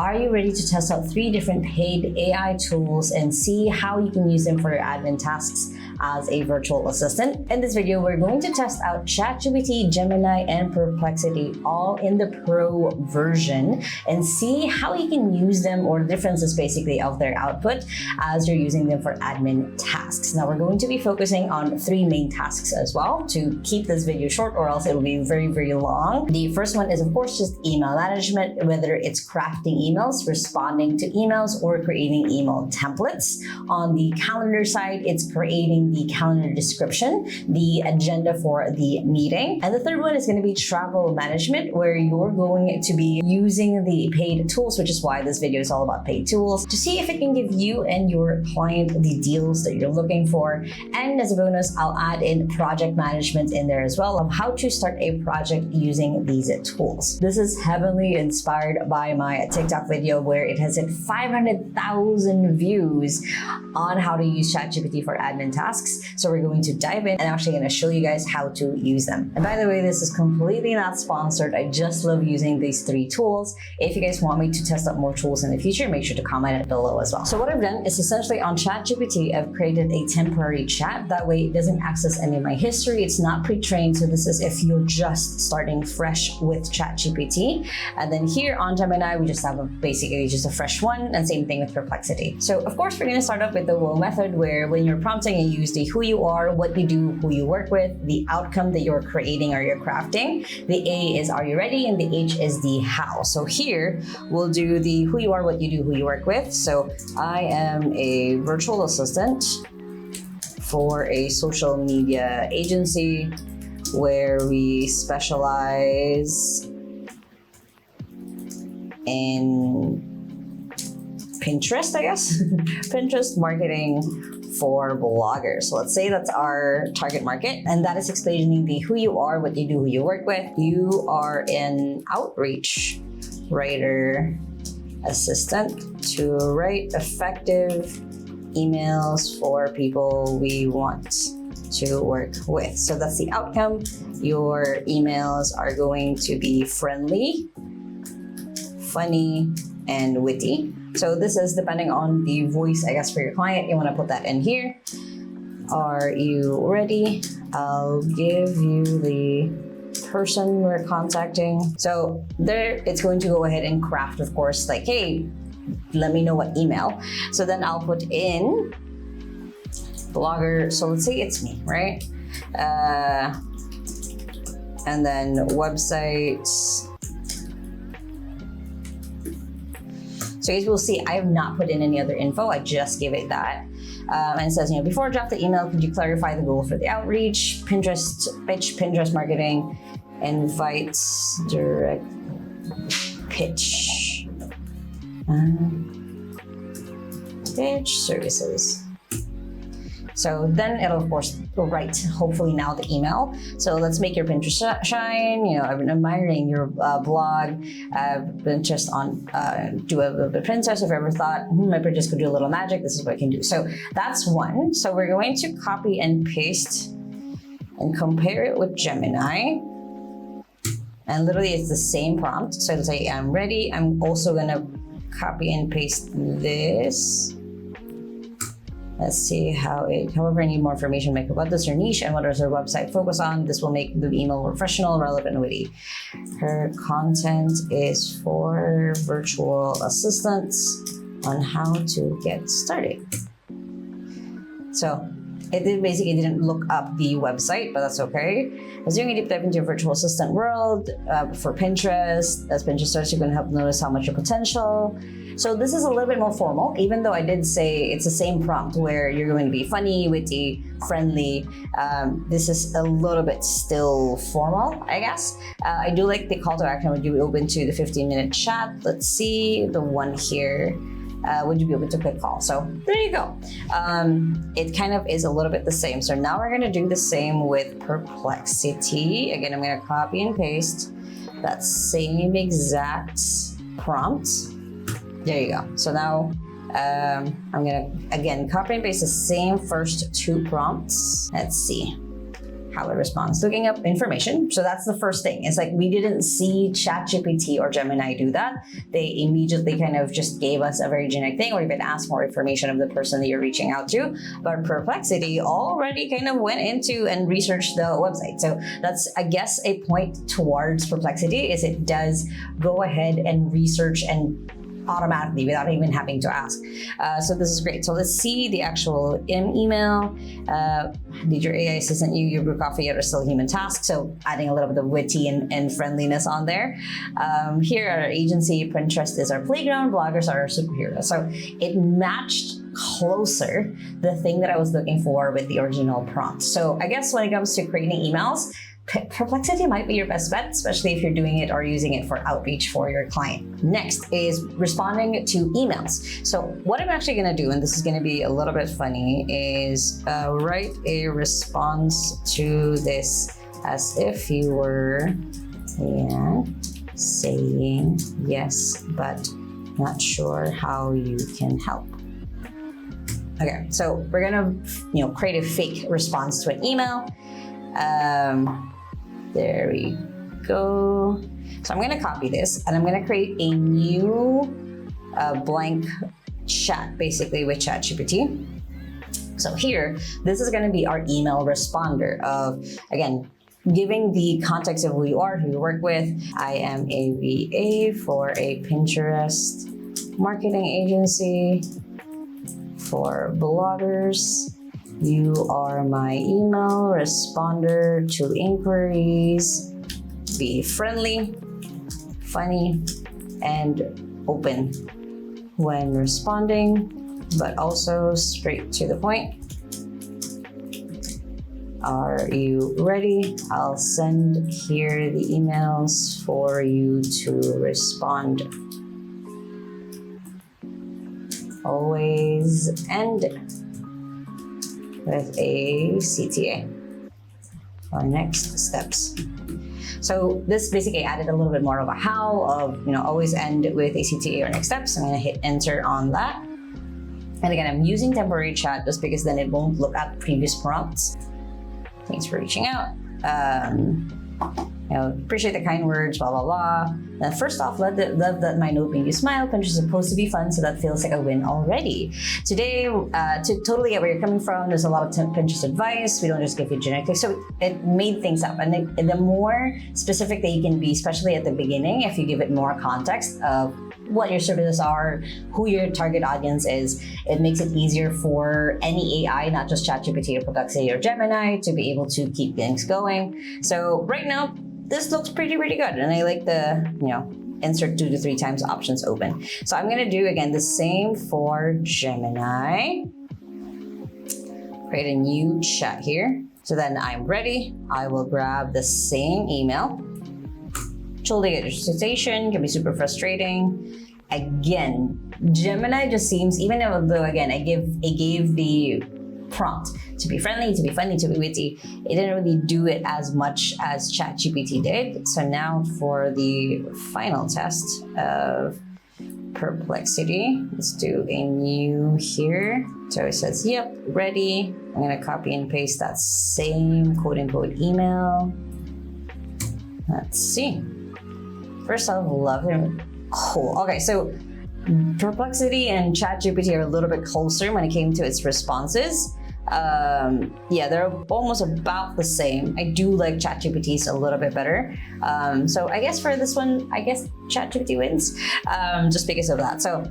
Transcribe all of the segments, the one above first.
Are you ready to test out 3 different paid AI tools and see how you can use them for your admin tasks as a virtual assistant? In this video, we're going to test out ChatGPT, Gemini, and Perplexity all in the Pro version and see how you can use them, or the differences basically of their output as you're using them for admin tasks. Now, we're going to be focusing on 3 main tasks as well to keep this video short, or else it will be very, very long. The first one is, of course, just email management, whether it's crafting emails, responding to emails, or creating email templates. On the calendar side, it's creating the calendar description, the agenda for the meeting. And the third one is going to be travel management, where you're going to be using the paid tools, which is why this video is all about paid tools, to see if it can give you and your client the deals that you're looking for. And as a bonus, I'll add in project management in there as well, of how to start a project using these tools. This is heavily inspired by my TikTok video where it has hit 500,000 views on how to use ChatGPT for admin tasks. So we're going to dive in and actually going to show you guys how to use them. And by the way, this is completely not sponsored. I just love using these 3 tools. If you guys want me to test out more tools in the future, make sure to comment it below as well. So what I've done is essentially on ChatGPT, I've created a temporary chat. That way it doesn't access any of my history. It's not pre-trained. So this is if you're just starting fresh with ChatGPT. And then here on Gemini, we just have basically just a fresh one, and same thing with Perplexity. So of course, we're going to start off with the whoa method, where when you're prompting, you use the who you are, what you do, who you work with, the outcome that you're creating or you're crafting. The A is are you ready, and the H is the how. So here we'll do the who you are, what you do, who you work with. So I am a virtual assistant for a social media agency where we specialize in Pinterest, I guess. Pinterest marketing for bloggers. So let's say that's our target market, and that is explaining the who you are, what you do, who you work with. You are an outreach writer assistant to write effective emails for people we want to work with. So that's the outcome. Your emails are going to be friendly, funny, and witty. So this is depending on the voice, I guess, for your client. You want to put that in here. Are you ready? I'll give you the person we're contacting. So there, it's going to go ahead and craft, of course, like, hey, let me know what email. So then I'll put in blogger. So let's say it's me, right? And then websites. So as you will see, I have not put in any other info. I just gave it that. And it says, before I drop the email, could you clarify the goal for the outreach? Pinterest pitch, Pinterest marketing, invite, direct pitch, pitch services. So then it'll, of course, write, hopefully now, the email. So let's make your Pinterest shine. I've been admiring your blog. I've been just on, do a little bit of Pinterest. If you ever thought, my Pinterest could do a little magic, this is what I can do. So that's one. So we're going to copy and paste and compare it with Gemini. And literally it's the same prompt. So it'll say, I'm ready. I'm also gonna copy and paste this. Let's see however, I need more information. Make what does her niche and what does her website focus on? This will make the email professional, relevant, and witty. Her content is for virtual assistants on how to get started. So it basically didn't look up the website, but that's okay. As doing a deep dive into your virtual assistant world for Pinterest. As Pinterest starts, you're going to help notice how much your potential. So this is a little bit more formal, even though I did say it's the same prompt where you're going to be funny, witty, friendly. This is a little bit still formal, I guess. I do like the call to action. Would you be open to the 15-minute chat? Let's see the one here. Would you be open to a quick call? So there you go. It kind of is a little bit the same. So now we're going to do the same with Perplexity. Again, I'm going to copy and paste that same exact prompt. There you go. So now I'm gonna, again, copy and paste the same first 2 prompts. Let's see. how it responds. Looking up information. So that's the first thing. It's like we didn't see ChatGPT or Gemini do that. They immediately kind of just gave us a very generic thing, or even asked more information of the person that you're reaching out to. But Perplexity already kind of went into and researched the website. So that's, I guess, a point towards Perplexity is it does go ahead and research and automatically without even having to ask. So this is great. So let's see the actual email. Did your AI assistant you brew coffee yet, or still human task? So adding a little bit of witty and friendliness on there. Here at our agency, Pinterest is our playground, bloggers are our superheroes. So it matched closer the thing that I was looking for with the original prompt. So I guess when it comes to creating emails, Perplexity might be your best bet, especially if you're doing it or using it for outreach for your client. Next is responding to emails. So what I'm actually going to do, and this is going to be a little bit funny, is write a response to this as if you were saying yes, but not sure how you can help. Okay, so we're gonna create a fake response to an email. There we go. So I'm gonna copy this and I'm gonna create a new blank chat, basically with ChatGPT. So here, this is gonna be our email responder of, again, giving the context of who you are, who you work with. I am a VA for a Pinterest marketing agency for bloggers. You are my email responder to inquiries. Be friendly, funny, and open when responding, but also straight to the point. Are you ready? I'll send here the emails for you to respond. Always end with a CTA or next steps. So this basically added a little bit more of a how of, always end with a CTA or next steps. I'm going to hit enter on that. And again, I'm using temporary chat just because then it won't look at previous prompts. Thanks for reaching out. Appreciate the kind words, blah, blah, blah. First off, love that my note made you smile. Pinterest is supposed to be fun, so that feels like a win already. Today, to totally get where you're coming from, there's a lot of Pinterest advice. We don't just give you generic. So it made things up. And the more specific that you can be, especially at the beginning, if you give it more context of what your services are, who your target audience is, it makes it easier for any AI, not just ChatGPT or Perplexity or Gemini, to be able to keep things going. So right now, this looks pretty good. And I like the, insert 2 to 3 times options open. So I'm gonna do, again, the same for Gemini. Create a new chat here. So then I'm ready. I will grab the same email. Totally get your sensation, can be super frustrating. Again, Gemini just seems, even though again, I gave the prompt to be friendly, to be funny, to be witty, it didn't really do it as much as ChatGPT did. So now for the final test of Perplexity, let's do a new here. So it says, yep, ready. I'm gonna copy and paste that same quote unquote email. Let's see. First off, love them. Cool. Okay, so Perplexity and ChatGPT are a little bit closer when it came to its responses. They're almost about the same. I do like ChatGPT's a little bit better. So I guess for this one, ChatGPT wins just because of that. So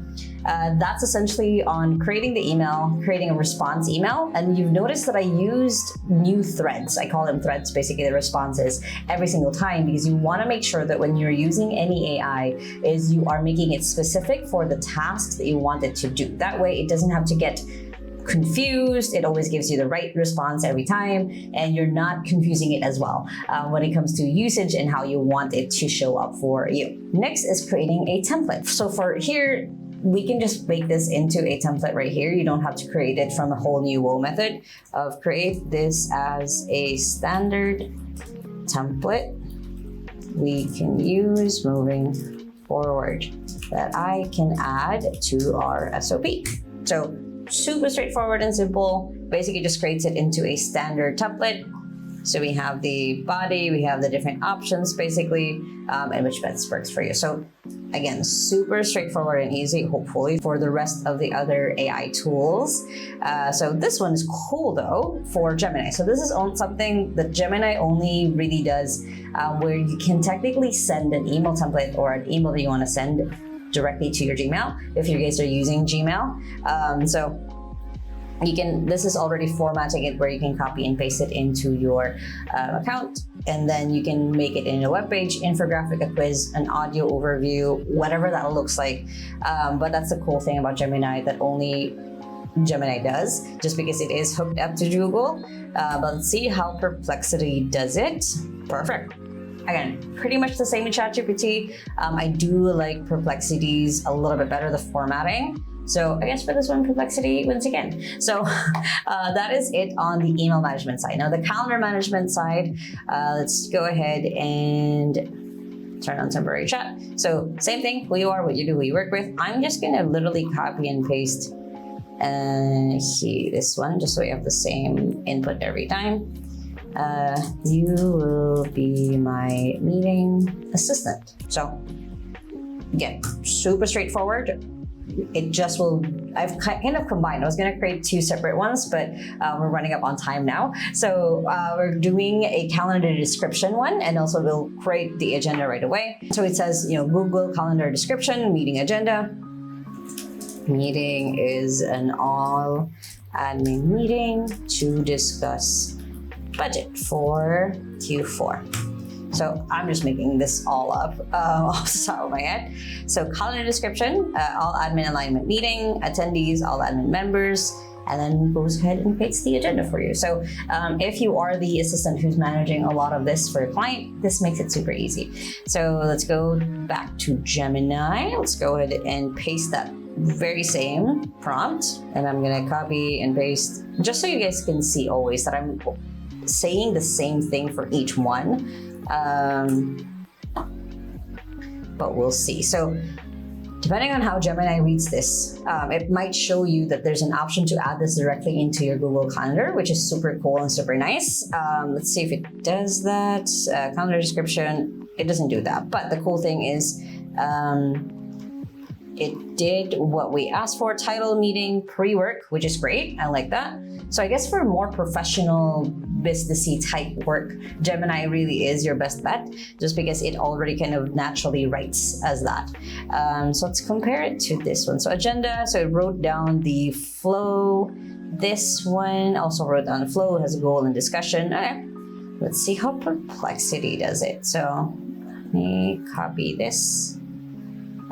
that's essentially on creating the email, creating a response email. And you've noticed that I used new threads. I call them threads, basically the responses, every single time, because you want to make sure that when you're using any AI is you are making it specific for the tasks that you want it to do. That way it doesn't have to get confused. It always gives you the right response every time, and you're not confusing it as well when it comes to usage and how you want it to show up for you. Next is creating a template. So for here, we can just make this into a template right here. You don't have to create it from a whole new WoW method of create this as a standard template we can use moving forward that I can add to our SOP. So super straightforward and simple. Basically just creates it into a standard template. So we have the body, we have the different options basically, and which best works for you. So again, super straightforward and easy, hopefully, for the rest of the other AI tools. So this one is cool though for Gemini. So this is something that Gemini only really does, where you can technically send an email template or an email that you want to send directly to your Gmail if you guys are using Gmail. So you can, this is already formatting it where you can copy and paste it into your account, and then you can make it in a web page, infographic, a quiz, an audio overview, whatever that looks like. But that's the cool thing about Gemini that only Gemini does, just because it is hooked up to Google. But let's see how Perplexity does it. Perfect. Again, pretty much the same with ChatGPT. I do like Perplexity's a little bit better, the formatting. So I guess for this one, Perplexity wins again. So that is it on the email management side. Now the calendar management side, let's go ahead and turn on temporary chat. So same thing, who you are, what you do, who you work with. I'm just gonna literally copy and paste this one, just so we have the same input every time. You will be my meeting assistant. So again, super straightforward. It just will, I've kind of combined. I was gonna create two separate ones, but we're running up on time now. So we're doing a calendar description one, and also we'll create the agenda right away. So it says, Google Calendar description, meeting agenda. Meeting is an all admin meeting to discuss budget for Q4. So I'm just making this all up off the top of my head. So calendar description, all admin alignment meeting, attendees, all admin members, and then goes ahead and creates the agenda for you. So if you are the assistant who's managing a lot of this for your client, this makes it super easy. So let's go back to Gemini. Let's go ahead and paste that very same prompt. And I'm gonna copy and paste, just so you guys can see always that I'm saying the same thing for each one. But we'll see. So depending on how Gemini reads this, it might show you that there's an option to add this directly into your Google Calendar, which is super cool and super nice. Let's see if it does that. Calendar description, it doesn't do that. But the cool thing is, it did what we asked for, title, meeting, pre-work, which is great. I like that. So I guess for more professional, businessy type work, Gemini really is your best bet, just because it already kind of naturally writes as that. So let's compare it to this one. So agenda, so it wrote down the flow. This one also wrote down the flow, has a goal and discussion. Okay. Let's see how Perplexity does it. So let me copy this.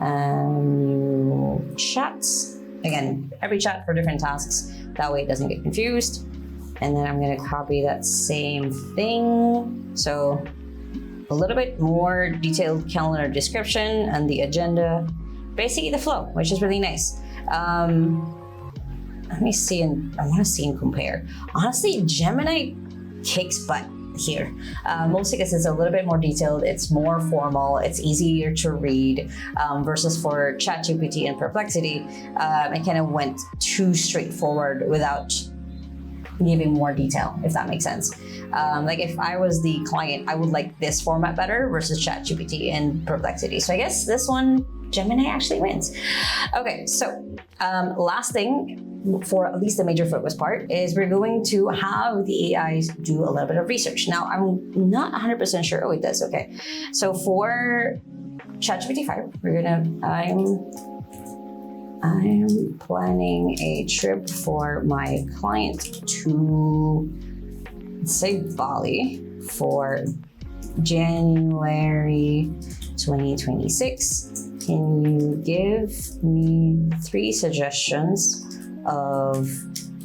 New chats. Again, every chat for different tasks. That way it doesn't get confused. And then I'm gonna copy that same thing. So a little bit more detailed calendar description and the agenda. Basically the flow, which is really nice. Let me see, I wanna see and compare. Honestly, Gemini kicks butt here, mostly because it's a little bit more detailed, it's more formal, it's easier to read, versus for ChatGPT and Perplexity, it kind of went too straightforward without giving more detail, if that makes sense. Like if I was the client, I would like this format better versus ChatGPT and Perplexity. So I guess this one, Gemini actually wins. Okay, so last thing, for at least the major focus part, is we're going to have the AI do a little bit of research. Now, I'm not 100% sure. Oh, it does. Okay. So for ChatGPT 5, I'm planning a trip for my client to, let's say, Bali for January 2026. Can you give me 3 suggestions of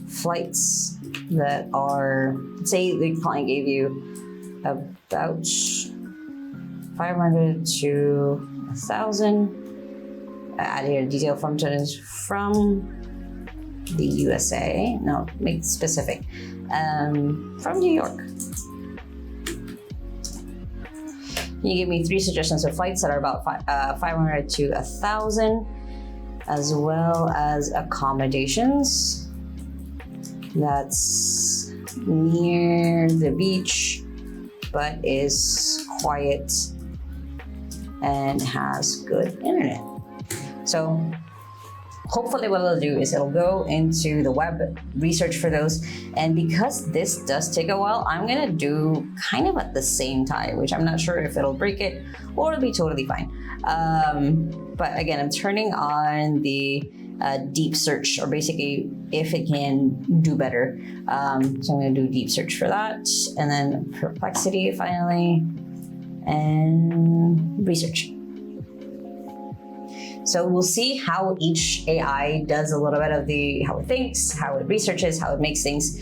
flights that are, say the client gave you about 500 to 1,000. Add here detail from the USA. No, make it specific. From New York. Can you give me 3 suggestions of flights that are about 500 to 1,000? As well as accommodations. That's near the beach, but is quiet and has good internet. So hopefully what it'll do is it'll go into the web, research for those, and because this does take a while, I'm gonna do kind of at the same time, which I'm not sure if it'll break it or it'll be totally fine. But again, I'm turning on the deep search, or basically if it can do better. So I'm gonna do deep search for that, and then perplexity finally, and research. So we'll see how each AI does a little bit of how it thinks, how it researches, how it makes things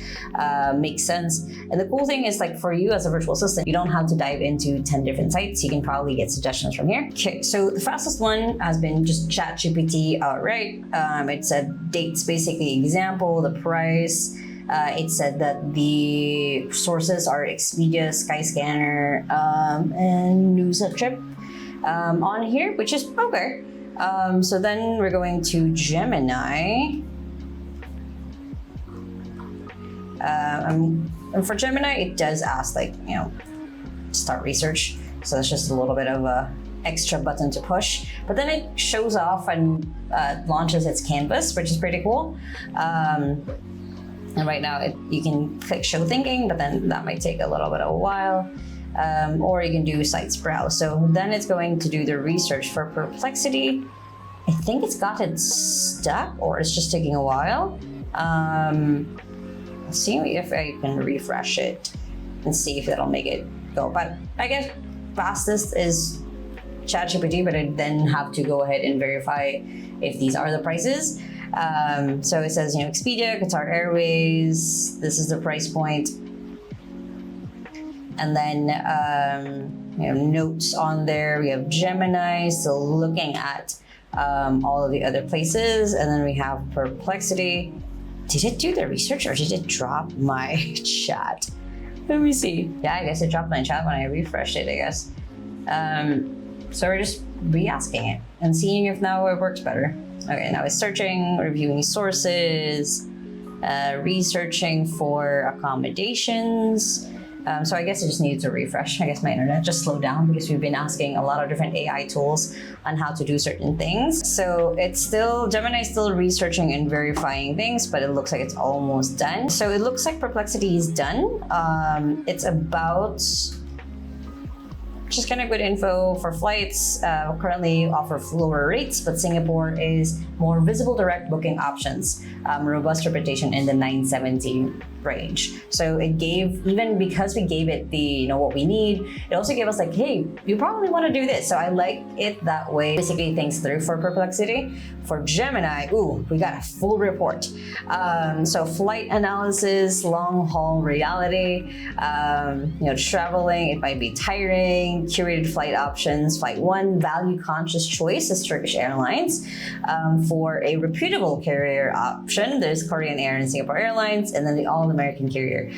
make sense. And the cool thing is, like, for you as a virtual assistant, you don't have to dive into 10 different sites. You can probably get suggestions from here. Okay, so the fastest one has been just ChatGPT outright. It said dates, basically example, the price. It said that the sources are Expedia, Skyscanner, and News Trip on here, which is okay. So then we're going to Gemini. And for Gemini, it does ask, like, start research. So that's just a little bit of a extra button to push. But then it shows off and launches its canvas, which is pretty cool. And right now you can click show thinking, but then that might take a little bit of a while. Or you can do sites browse. So then it's going to do the research for perplexity. I think it's got it stuck, or it's just taking a while. Let's see if I can refresh it and see if it'll make it go. But I guess fastest is ChatGPT, but I then have to go ahead and verify if these are the prices. So it says, Expedia, Qatar Airways, this is the price point. And then notes on there. We have Gemini, still looking at all of the other places. And then we have perplexity. Did it do the research, or did it drop my chat? Let me see. Yeah, I guess it dropped my chat when I refreshed it, I guess. So we're just re-asking it and seeing if now it works better. Okay, now it's searching, reviewing sources, researching for accommodations. So I guess I just needed to refresh. I guess my internet just slowed down because we've been asking a lot of different AI tools on how to do certain things. So Gemini's still researching and verifying things, but it looks like it's almost done. So it looks like perplexity is done. It's about just kind of good info for flights. Currently offer lower rates, but Singapore is more visible direct booking options, robust reputation in the 970 range. So it gave, even because we gave it the, what we need, it also gave us like, hey, you probably want to do this. So I like it that way. Basically thinks through for perplexity. For Gemini, we got a full report. So flight analysis, long haul reality, traveling, it might be tiring, curated flight options. Flight 1, value conscious choice is Turkish Airlines. For a reputable carrier option, there's Korean Air and Singapore Airlines, and then the all-American carrier.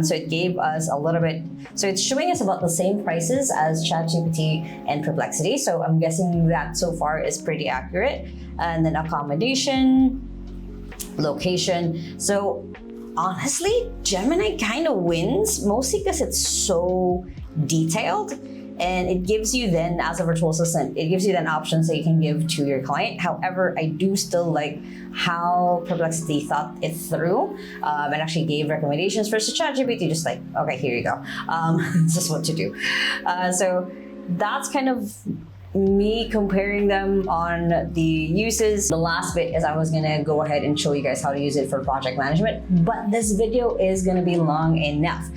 So it gave us a little bit, so it's showing us about the same prices as ChatGPT and Perplexity. So I'm guessing that so far is pretty accurate. And then accommodation, location. So honestly, Gemini kind of wins, mostly because it's so detailed. And it gives you then, as a virtual assistant, it gives you then options that you can give to your client. However, I do still like how Perplexity thought it through and actually gave recommendations versus ChatGPT, just like, okay, here you go. This is what to do. So that's kind of me comparing them on the uses. The last bit is I was gonna go ahead and show you guys how to use it for project management, but this video is gonna be long enough.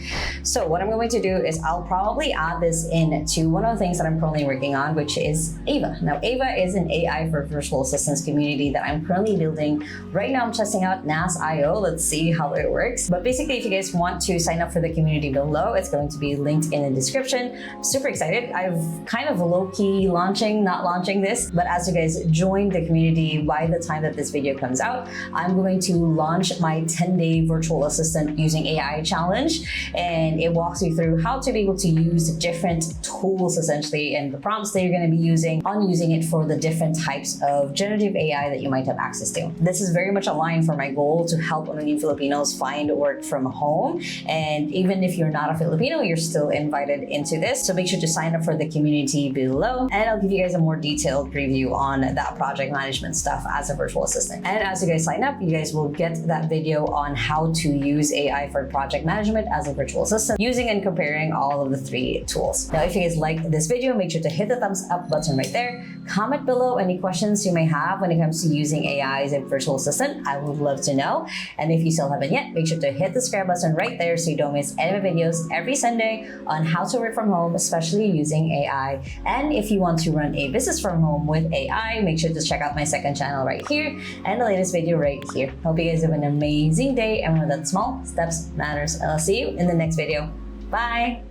So what I'm going to do is I'll probably add this into one of the things that I'm currently working on, which is Ava. Now, Ava is an AI for virtual assistants community that I'm currently building. Right now, I'm testing out NAS.io. Let's see how it works. But basically, if you guys want to sign up for the community below, it's going to be linked in the description. Super excited. I've kind of low-key launched not launching this, but as you guys join the community by the time that this video comes out, I'm going to launch my 10-day virtual assistant using AI challenge, and it walks you through how to be able to use different tools essentially and the prompts that you're going to be using it for the different types of generative AI that you might have access to. This is very much aligned for my goal to help Filipino Filipinos find work from home, and even if you're not a Filipino, you're still invited into this. So make sure to sign up for the community below, and I'll give you guys a more detailed preview on that project management stuff as a virtual assistant. And as you guys sign up, you guys will get that video on how to use AI for project management as a virtual assistant, using and comparing all of the 3 tools. Now, if you guys like this video, make sure to hit the thumbs up button right there. Comment below any questions you may have when it comes to using AI as a virtual assistant. I would love to know. And if you still haven't yet, make sure to hit the subscribe button right there so you don't miss any of my videos every Sunday on how to work from home, especially using AI. And if you want to run a business from home with AI, make sure to check out my second channel right here and the latest video right here. Hope you guys have an amazing day, and remember that small steps matters. And I'll see you in the next video. Bye!